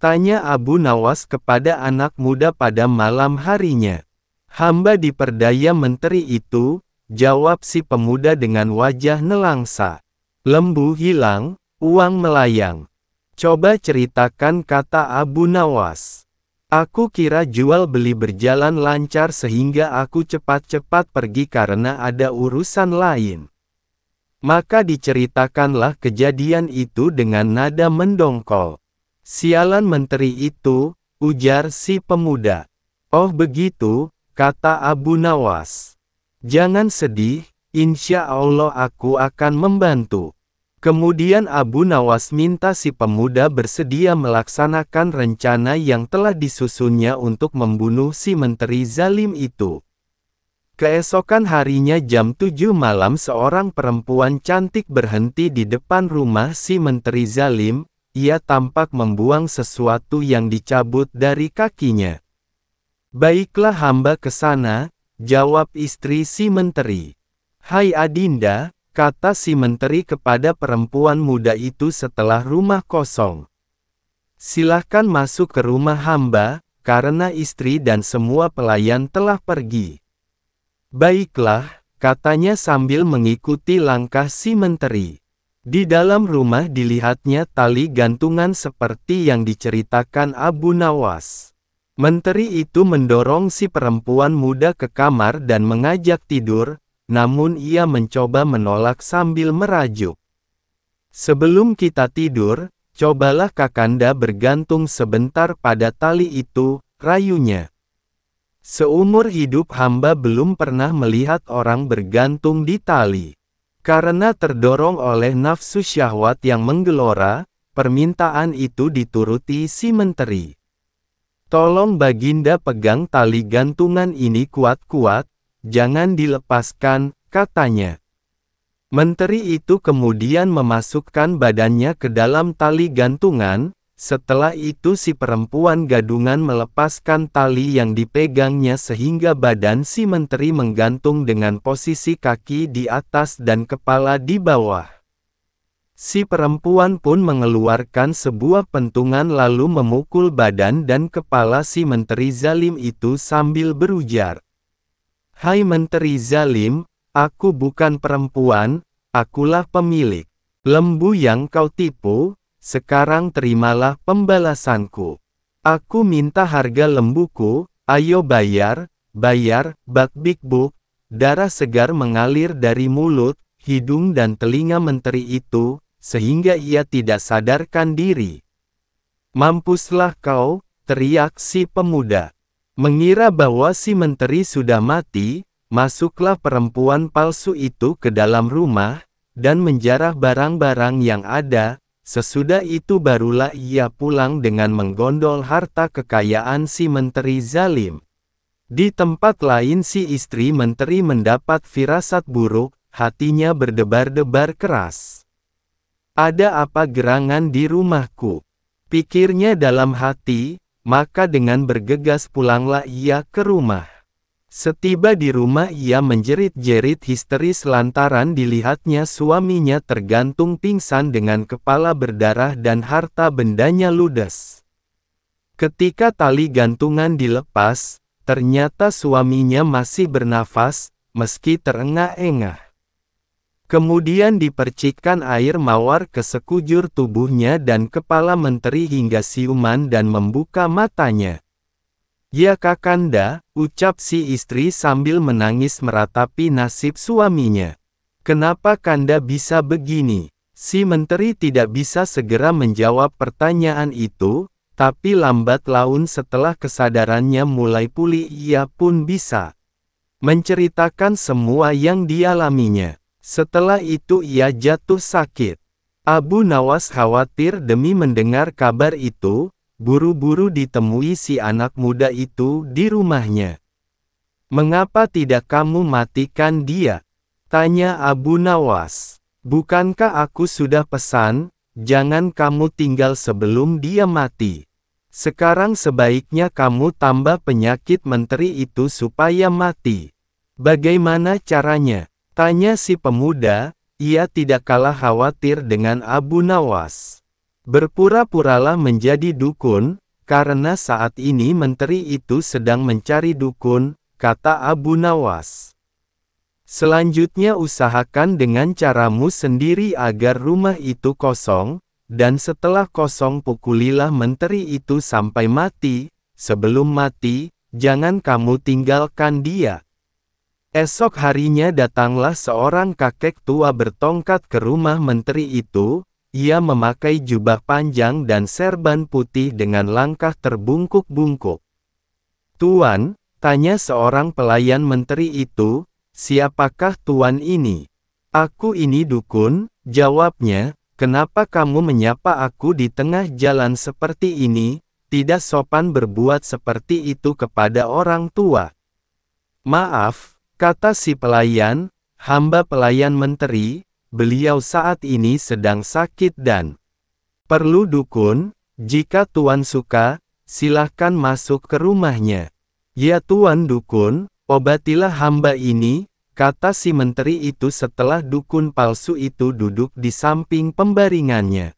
Tanya Abu Nawas kepada anak muda pada malam harinya. Hamba diperdaya menteri itu, jawab si pemuda dengan wajah nelangsa. Lembu hilang, uang melayang. Coba ceritakan, kata Abu Nawas. Aku kira jual beli berjalan lancar sehingga aku cepat-cepat pergi karena ada urusan lain. Maka diceritakanlah kejadian itu dengan nada mendongkol. Sialan menteri itu, ujar si pemuda. Oh begitu, kata Abu Nawas. Jangan sedih, insya Allah aku akan membantu. Kemudian Abu Nawas minta si pemuda bersedia melaksanakan rencana yang telah disusunnya untuk membunuh si menteri zalim itu. Keesokan harinya jam 7 malam seorang perempuan cantik berhenti di depan rumah si menteri zalim, ia tampak membuang sesuatu yang dicabut dari kakinya. Baiklah hamba ke sana, jawab istri si menteri. Hai Adinda, kata si menteri kepada perempuan muda itu setelah rumah kosong. Silahkan masuk ke rumah hamba, karena istri dan semua pelayan telah pergi. Baiklah, katanya sambil mengikuti langkah si menteri. Di dalam rumah dilihatnya tali gantungan seperti yang diceritakan Abu Nawas. Menteri itu mendorong si perempuan muda ke kamar dan mengajak tidur, namun ia mencoba menolak sambil merajuk. Sebelum kita tidur, cobalah Kakanda bergantung sebentar pada tali itu, rayunya. Seumur hidup hamba belum pernah melihat orang bergantung di tali. Karena terdorong oleh nafsu syahwat yang menggelora, permintaan itu dituruti si menteri. Tolong Baginda pegang tali gantungan ini kuat-kuat, jangan dilepaskan, katanya. Menteri itu kemudian memasukkan badannya ke dalam tali gantungan, setelah itu si perempuan gadungan melepaskan tali yang dipegangnya sehingga badan si menteri menggantung dengan posisi kaki di atas dan kepala di bawah. Si perempuan pun mengeluarkan sebuah pentungan lalu memukul badan dan kepala si menteri zalim itu sambil berujar. Hai menteri zalim, aku bukan perempuan, akulah pemilik lembu yang kau tipu, sekarang terimalah pembalasanku. Aku minta harga lembuku, ayo bayar, bayar, bak-bik-buk. Darah segar mengalir dari mulut, hidung dan telinga menteri itu, sehingga ia tidak sadarkan diri. Mampuslah kau, teriak si pemuda. Mengira bahwa si menteri sudah mati, masuklah perempuan palsu itu ke dalam rumah, dan menjarah barang-barang yang ada, sesudah itu barulah ia pulang dengan menggondol harta kekayaan si menteri zalim. Di tempat lain si istri menteri mendapat firasat buruk, hatinya berdebar-debar keras. Ada apa gerangan di rumahku? Pikirnya dalam hati, maka dengan bergegas pulanglah ia ke rumah. Setiba di rumah ia menjerit-jerit histeris lantaran dilihatnya suaminya tergantung pingsan dengan kepala berdarah dan harta bendanya ludes. Ketika tali gantungan dilepas, ternyata suaminya masih bernafas, meski terengah-engah. Kemudian dipercikkan air mawar ke sekujur tubuhnya dan kepala menteri hingga siuman dan membuka matanya. Ya Kakanda, ucap si istri sambil menangis meratapi nasib suaminya. Kenapa Kanda bisa begini? Si menteri tidak bisa segera menjawab pertanyaan itu, tapi lambat laun setelah kesadarannya mulai pulih ia pun bisa menceritakan semua yang dialaminya. Setelah itu ia jatuh sakit. Abu Nawas khawatir demi mendengar kabar itu, buru-buru ditemui si anak muda itu di rumahnya. Mengapa tidak kamu matikan dia? Tanya Abu Nawas. Bukankah aku sudah pesan, jangan kamu tinggal sebelum dia mati. Sekarang sebaiknya kamu tambah penyakit menteri itu supaya mati. Bagaimana caranya? Tanya si pemuda, ia tidak kalah khawatir dengan Abu Nawas. Berpura-puralah menjadi dukun, karena saat ini menteri itu sedang mencari dukun, kata Abu Nawas. Selanjutnya usahakan dengan caramu sendiri agar rumah itu kosong, dan setelah kosong pukulilah menteri itu sampai mati, sebelum mati, jangan kamu tinggalkan dia. Esok harinya datanglah seorang kakek tua bertongkat ke rumah menteri itu, ia memakai jubah panjang dan serban putih dengan langkah terbungkuk-bungkuk. "Tuan," tanya seorang pelayan menteri itu, "siapakah tuan ini?" "Aku ini dukun," jawabnya. "Kenapa kamu menyapa aku di tengah jalan seperti ini? Tidak sopan berbuat seperti itu kepada orang tua." "Maaf," kata si pelayan, "hamba pelayan menteri, beliau saat ini sedang sakit dan perlu dukun. Jika tuan suka, silahkan masuk ke rumahnya." "Ya tuan dukun, obatilah hamba ini," kata si menteri itu setelah dukun palsu itu duduk di samping pembaringannya.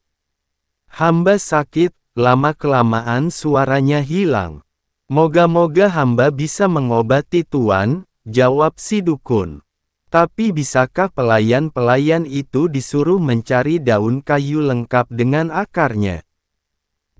"Hamba sakit," lama-kelamaan suaranya hilang. "Moga-moga hamba bisa mengobati tuan," jawab si dukun. "Tapi bisakah pelayan-pelayan itu disuruh mencari daun kayu lengkap dengan akarnya?"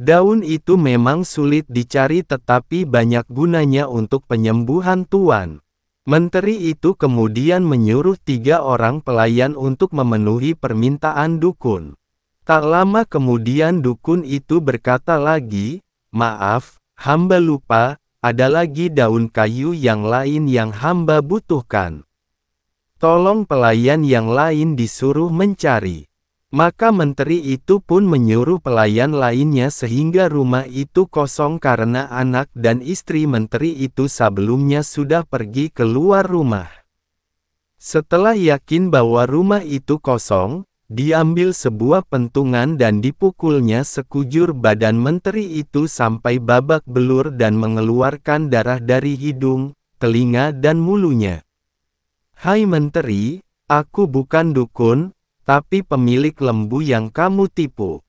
"Daun itu memang sulit dicari tetapi banyak gunanya untuk penyembuhan tuan." Menteri itu kemudian menyuruh 3 orang pelayan untuk memenuhi permintaan dukun. Tak lama kemudian dukun itu berkata lagi, "Maaf, hamba lupa, ada lagi daun kayu yang lain yang hamba butuhkan. Tolong pelayan yang lain disuruh mencari." Maka menteri itu pun menyuruh pelayan lainnya sehingga rumah itu kosong karena anak dan istri menteri itu sebelumnya sudah pergi keluar rumah. Setelah yakin bahwa rumah itu kosong, diambil sebuah pentungan dan dipukulnya sekujur badan menteri itu sampai babak belur dan mengeluarkan darah dari hidung, telinga dan mulunya. "Hai menteri, aku bukan dukun, tapi pemilik lembu yang kamu tipu.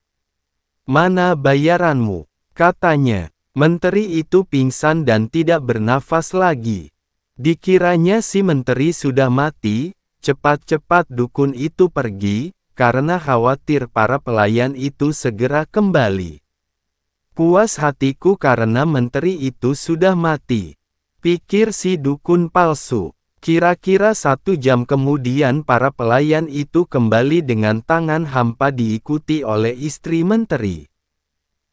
Mana bayaranmu?" katanya. Menteri itu pingsan dan tidak bernafas lagi. Dikiranya si menteri sudah mati. Cepat-cepat dukun itu pergi, karena khawatir para pelayan itu segera kembali. "Puas hatiku karena menteri itu sudah mati," pikir si dukun palsu. Kira-kira 1 jam kemudian para pelayan itu kembali dengan tangan hampa diikuti oleh istri menteri.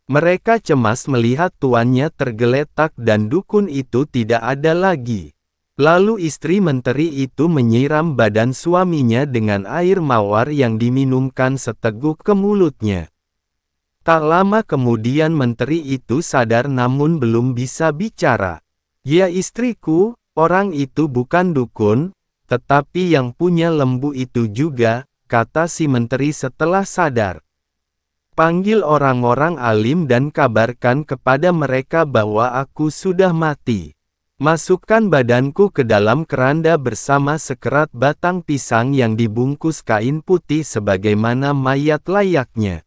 Mereka cemas melihat tuannya tergeletak dan dukun itu tidak ada lagi. Lalu istri menteri itu menyiram badan suaminya dengan air mawar yang diminumkan seteguk ke mulutnya. Tak lama kemudian menteri itu sadar namun belum bisa bicara. "Ya istriku, orang itu bukan dukun, tetapi yang punya lembu itu juga," kata si menteri setelah sadar. "Panggil orang-orang alim dan kabarkan kepada mereka bahwa aku sudah mati. Masukkan badanku ke dalam keranda bersama sekerat batang pisang yang dibungkus kain putih sebagaimana mayat layaknya.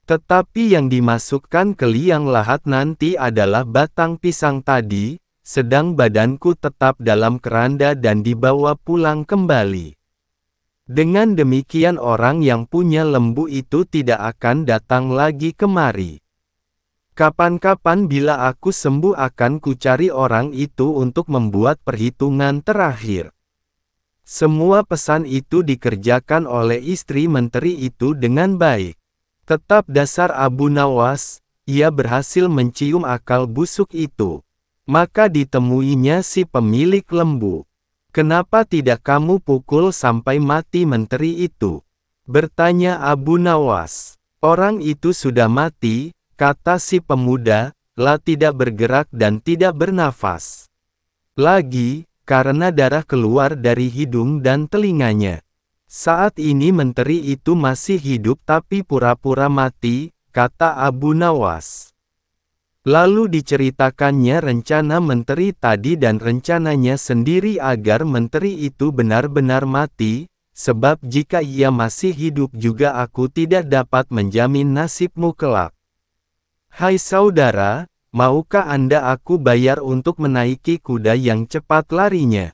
Tetapi yang dimasukkan ke liang lahat nanti adalah batang pisang tadi, sedang badanku tetap dalam keranda dan dibawa pulang kembali. Dengan demikian orang yang punya lembu itu tidak akan datang lagi kemari. Kapan-kapan bila aku sembuh akan kucari orang itu untuk membuat perhitungan terakhir." Semua pesan itu dikerjakan oleh istri menteri itu dengan baik. Tetap dasar Abu Nawas, ia berhasil mencium akal busuk itu. Maka ditemuinya si pemilik lembu. "Kenapa tidak kamu pukul sampai mati menteri itu?" bertanya Abu Nawas. "Orang itu sudah mati," kata si pemuda, "lah tidak bergerak dan tidak bernafas lagi, karena darah keluar dari hidung dan telinganya. Saat ini menteri itu masih hidup tapi pura-pura mati," kata Abu Nawas. Lalu diceritakannya rencana menteri tadi dan rencananya sendiri agar menteri itu benar-benar mati, sebab jika ia masih hidup juga aku tidak dapat menjamin nasibmu kelak. "Hai saudara, maukah Anda aku bayar untuk menaiki kuda yang cepat larinya?"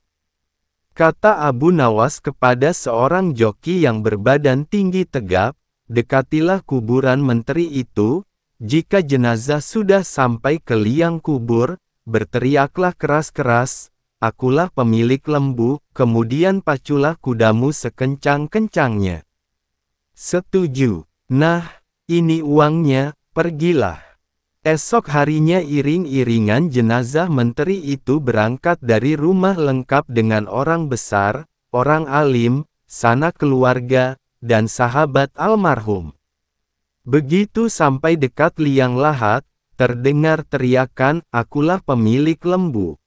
kata Abu Nawas kepada seorang joki yang berbadan tinggi tegap. "Dekatilah kuburan menteri itu. Jika jenazah sudah sampai ke liang kubur, berteriaklah keras-keras, 'Akulah pemilik lembu,' kemudian paculah kudamu sekencang-kencangnya." "Setuju," Nah, ini uangnya, pergilah. Esok harinya iring-iringan jenazah menteri itu berangkat dari rumah lengkap dengan orang besar, orang alim, sanak keluarga, dan sahabat almarhum. Begitu sampai dekat liang lahat, terdengar teriakan, "Akulah pemilik lembu."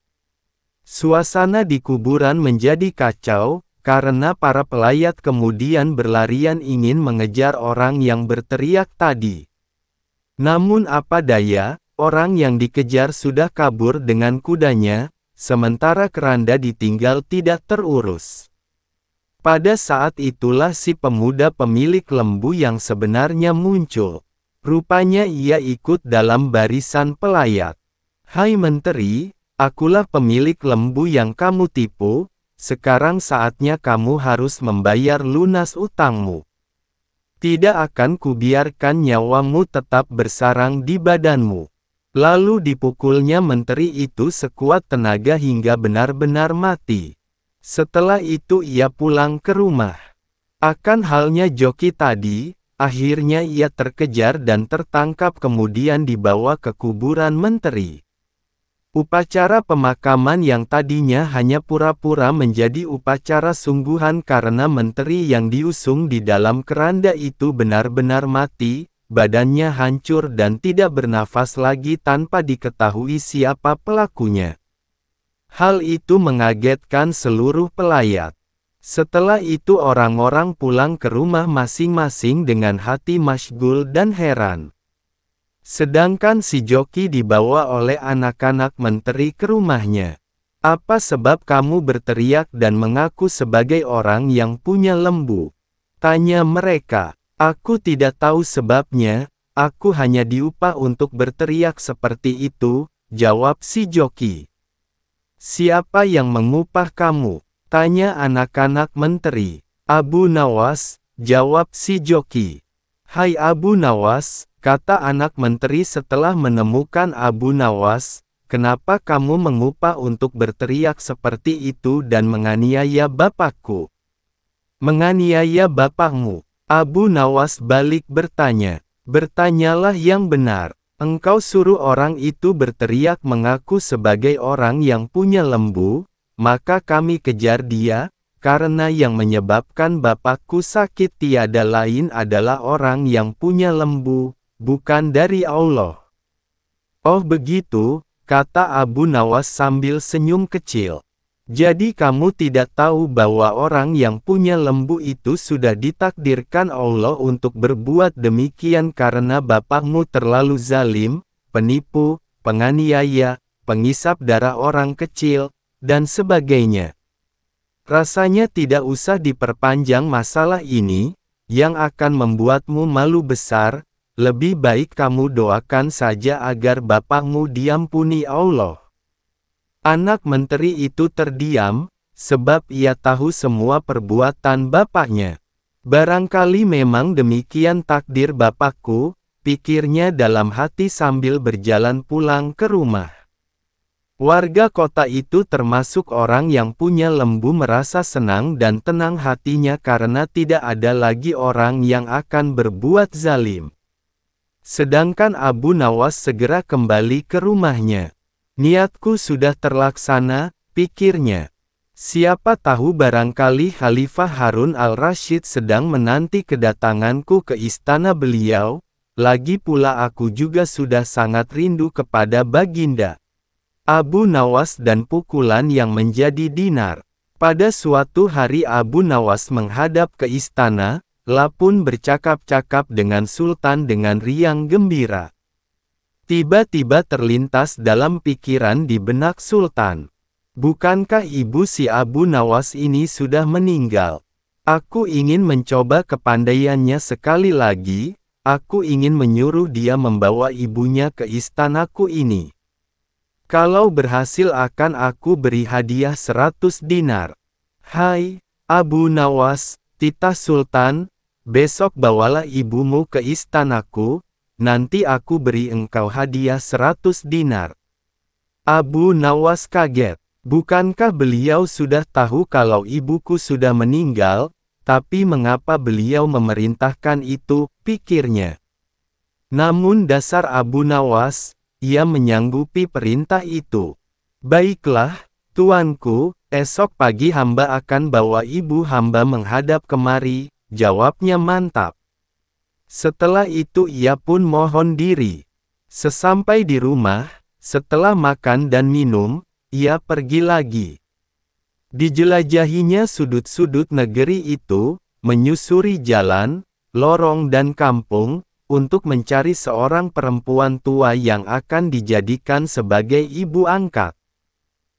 Suasana di kuburan menjadi kacau, karena para pelayat kemudian berlarian ingin mengejar orang yang berteriak tadi. Namun apa daya, orang yang dikejar sudah kabur dengan kudanya, sementara keranda ditinggal tidak terurus. Pada saat itulah si pemuda pemilik lembu yang sebenarnya muncul. Rupanya ia ikut dalam barisan pelayat. "Hai menteri, akulah pemilik lembu yang kamu tipu, sekarang saatnya kamu harus membayar lunas utangmu. Tidak akan kubiarkan nyawamu tetap bersarang di badanmu." Lalu dipukulnya menteri itu sekuat tenaga hingga benar-benar mati. Setelah itu ia pulang ke rumah. Akan halnya joki tadi, akhirnya ia terkejar dan tertangkap kemudian dibawa ke kuburan menteri. Upacara pemakaman yang tadinya hanya pura-pura menjadi upacara sungguhan karena menteri yang diusung di dalam keranda itu benar-benar mati, badannya hancur dan tidak bernafas lagi tanpa diketahui siapa pelakunya. Hal itu mengagetkan seluruh pelayat. Setelah itu orang-orang pulang ke rumah masing-masing dengan hati masyghul dan heran. Sedangkan si joki dibawa oleh anak-anak menteri ke rumahnya. "Apa sebab kamu berteriak dan mengaku sebagai orang yang punya lembu?" tanya mereka. "Aku tidak tahu sebabnya, aku hanya diupah untuk berteriak seperti itu," jawab si joki. "Siapa yang mengupah kamu?" tanya anak-anak menteri. "Abu Nawas," jawab si joki. "Hai Abu Nawas," kata anak menteri setelah menemukan Abu Nawas, "kenapa kamu mengupah untuk berteriak seperti itu dan menganiaya bapakku?" "Menganiaya bapakmu?" Abu Nawas balik bertanya. "Bertanyalah yang benar. Engkau suruh orang itu berteriak mengaku sebagai orang yang punya lembu, maka kami kejar dia, karena yang menyebabkan bapakku sakit tiada lain adalah orang yang punya lembu, bukan dari Allah." "Oh begitu," kata Abu Nawas sambil senyum kecil. "Jadi kamu tidak tahu bahwa orang yang punya lembu itu sudah ditakdirkan Allah untuk berbuat demikian karena bapakmu terlalu zalim, penipu, penganiaya, pengisap darah orang kecil, dan sebagainya. Rasanya tidak usah diperpanjang masalah ini, yang akan membuatmu malu besar. Lebih baik kamu doakan saja agar bapakmu diampuni Allah." Anak menteri itu terdiam, sebab ia tahu semua perbuatan bapaknya. "Barangkali memang demikian takdir bapakku," pikirnya dalam hati sambil berjalan pulang ke rumah. Warga kota itu termasuk orang yang punya lembu merasa senang dan tenang hatinya karena tidak ada lagi orang yang akan berbuat zalim. Sedangkan Abu Nawas segera kembali ke rumahnya. "Niatku sudah terlaksana," pikirnya. "Siapa tahu barangkali Khalifah Harun al-Rashid sedang menanti kedatanganku ke istana beliau, lagi pula aku juga sudah sangat rindu kepada baginda." Abu Nawas dan pukulan yang menjadi dinar. Pada suatu hari Abu Nawas menghadap ke istana, pun bercakap-cakap dengan Sultan dengan riang gembira. Tiba-tiba terlintas dalam pikiran di benak Sultan. Bukankah ibu si Abu Nawas ini sudah meninggal? Aku ingin mencoba kepandaiannya sekali lagi, aku ingin menyuruh dia membawa ibunya ke istanaku ini. Kalau berhasil akan aku beri hadiah 100 dinar. Hai, Abu Nawas, titah Sultan, besok bawalah ibumu ke istanaku, nanti aku beri engkau hadiah 100 dinar. Abu Nawas kaget. Bukankah beliau sudah tahu kalau ibuku sudah meninggal? Tapi mengapa beliau memerintahkan itu, pikirnya. Namun dasar Abu Nawas, ia menyanggupi perintah itu. Baiklah, tuanku, esok pagi hamba akan bawa ibu hamba menghadap kemari, jawabnya mantap. Setelah itu ia pun mohon diri. Sesampai di rumah, setelah makan dan minum, ia pergi lagi. Dijelajahinya sudut-sudut negeri itu, menyusuri jalan, lorong dan kampung, untuk mencari seorang perempuan tua yang akan dijadikan sebagai ibu angkat.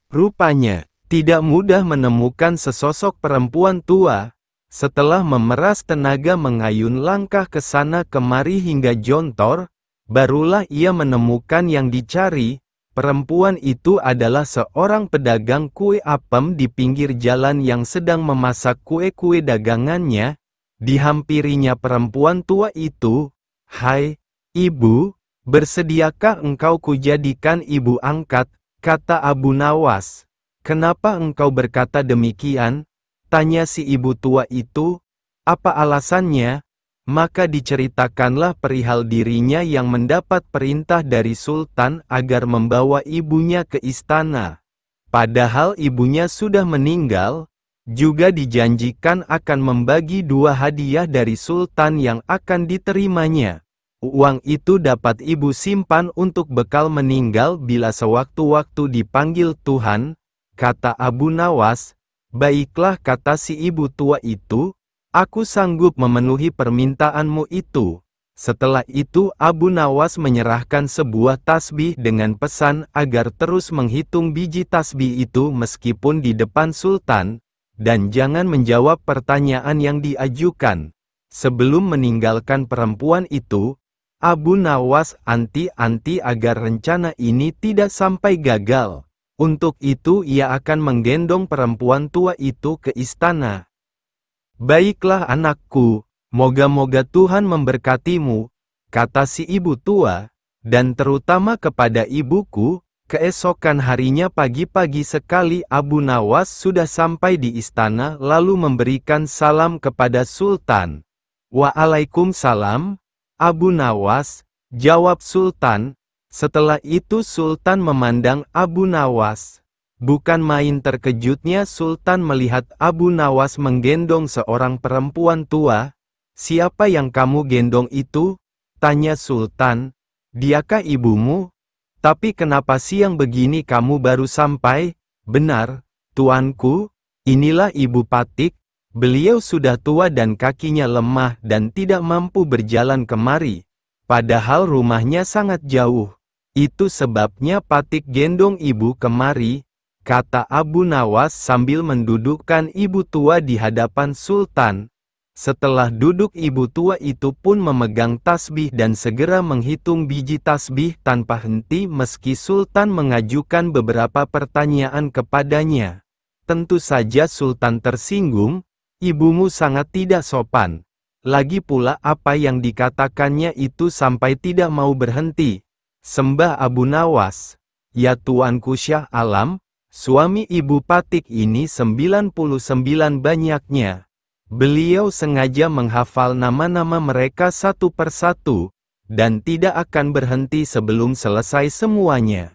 Rupanya, tidak mudah menemukan sesosok perempuan tua. Setelah memeras tenaga mengayun langkah ke sana kemari hingga jontor, barulah ia menemukan yang dicari. Perempuan itu adalah seorang pedagang kue apem di pinggir jalan yang sedang memasak kue-kue dagangannya. Dihampirinya perempuan tua itu, "Hai, ibu, bersediakah engkau kujadikan ibu angkat?" kata Abu Nawas. "Kenapa engkau berkata demikian?" tanya si ibu tua itu. "Apa alasannya?" Maka diceritakanlah perihal dirinya yang mendapat perintah dari Sultan agar membawa ibunya ke istana. Padahal ibunya sudah meninggal, juga dijanjikan akan membagi 2 hadiah dari Sultan yang akan diterimanya. Uang itu dapat ibu simpan untuk bekal meninggal bila sewaktu-waktu dipanggil Tuhan, kata Abu Nawas. "Baiklah," kata si ibu tua itu, "aku sanggup memenuhi permintaanmu itu." Setelah itu Abu Nawas menyerahkan sebuah tasbih dengan pesan agar terus menghitung biji tasbih itu meskipun di depan Sultan, dan jangan menjawab pertanyaan yang diajukan. Sebelum meninggalkan perempuan itu, Abu Nawas anti-anti agar rencana ini tidak sampai gagal. Untuk itu ia akan menggendong perempuan tua itu ke istana. "Baiklah anakku, moga-moga Tuhan memberkatimu," kata si ibu tua, "dan terutama kepada ibuku." Keesokan harinya pagi-pagi sekali Abu Nawas sudah sampai di istana lalu memberikan salam kepada Sultan. "Waalaikumsalam, Abu Nawas," jawab Sultan. Setelah itu Sultan memandang Abu Nawas. Bukan main terkejutnya Sultan melihat Abu Nawas menggendong seorang perempuan tua. "Siapa yang kamu gendong itu?" tanya Sultan. "Diakah ibumu? Tapi kenapa siang begini kamu baru sampai?" "Benar, tuanku, inilah Ibu Patik. Beliau sudah tua dan kakinya lemah dan tidak mampu berjalan kemari. Padahal rumahnya sangat jauh. Itu sebabnya Patik gendong ibu kemari," kata Abu Nawas sambil mendudukkan ibu tua di hadapan Sultan. Setelah duduk ibu tua itu pun memegang tasbih dan segera menghitung biji tasbih tanpa henti meski Sultan mengajukan beberapa pertanyaan kepadanya. Tentu saja Sultan tersinggung, "Ibumu sangat tidak sopan. Lagi pula apa yang dikatakannya itu sampai tidak mau berhenti." Sembah Abu Nawas, "Ya tuanku Syah Alam, suami Ibu Patik ini 99 banyaknya. Beliau sengaja menghafal nama-nama mereka satu persatu, dan tidak akan berhenti sebelum selesai semuanya."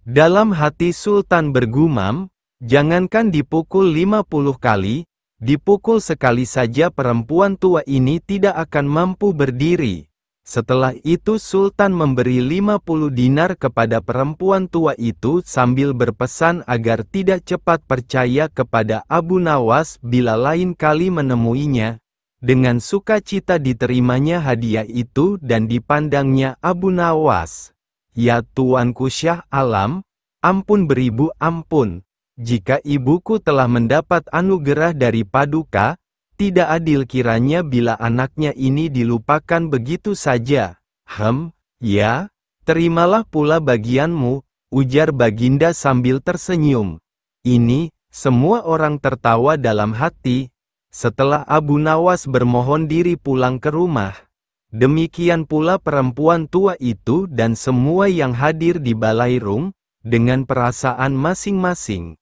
Dalam hati Sultan bergumam, jangankan dipukul 50 kali, dipukul sekali saja perempuan tua ini tidak akan mampu berdiri. Setelah itu Sultan memberi 50 dinar kepada perempuan tua itu sambil berpesan agar tidak cepat percaya kepada Abu Nawas bila lain kali menemuinya. Dengan sukacita diterimanya hadiah itu dan dipandangnya Abu Nawas. "Ya tuanku Syah Alam, ampun beribu ampun. Jika ibuku telah mendapat anugerah dari Paduka, tidak adil kiranya bila anaknya ini dilupakan begitu saja." Ya, terimalah pula bagianmu," ujar Baginda sambil tersenyum. Ini, semua orang tertawa dalam hati. Setelah Abu Nawas bermohon diri pulang ke rumah, demikian pula perempuan tua itu dan semua yang hadir di Balairung, dengan perasaan masing-masing.